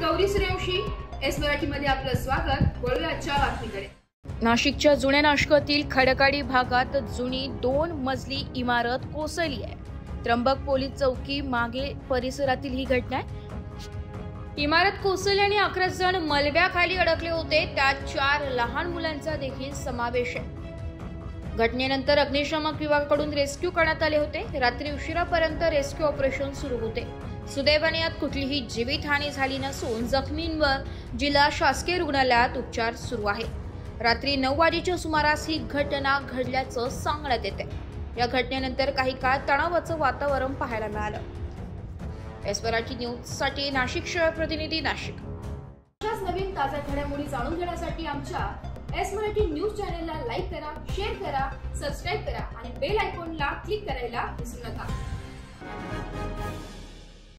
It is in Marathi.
गौरी सूर्यवंशी, एस मराठीमध्ये आपलं स्वागत। वळूया आजच्या बातमीकडे। नाशिकच्या जुन्या नाशकातील खडकाडी भागात जुनी 2 मजली इमारत कोसळली आहे। त्र्यंबक पोलीस चौकी मागे परिसरातील ही घटना आहे। इमारत कोसळल्याने 11 जण मलब्याखाली अडकले होते, त्यात 4 लहान मुलांचा देखील समावेश आहे। घटनेनंतर अग्निशमन विभागाकडून रेस्क्यू करण्यात आले होते। रात्री उशिरापर्यंत रेस्क्यू ऑपरेशन सुरू होते। सुदैवाने यात कुठलीही जीवितहानी झाली नसून जखमींवर जिल्हा शासकीय रुग्णालयात उपचार सुरू आहेत। रात्री 9 वाजेच्या सुमारास ही घटना घडल्याचं सांगण्यात येते। या घटनेनंतर काही काळ तणावाचं वातावरण पाहायला मिळालं। एस मराठी न्यूजसाठी नाशिक शहर प्रतिनिधी नाशिक। अशाच नवीन ताज्या घडामोडी जाणून घेण्यासाठी आमच्या एस मराठी न्यूज चॅनलला लाईक करा, शेअर करा, सबस्क्राइब करा आणि बेल आयकॉनला क्लिक करायला विसरू नका।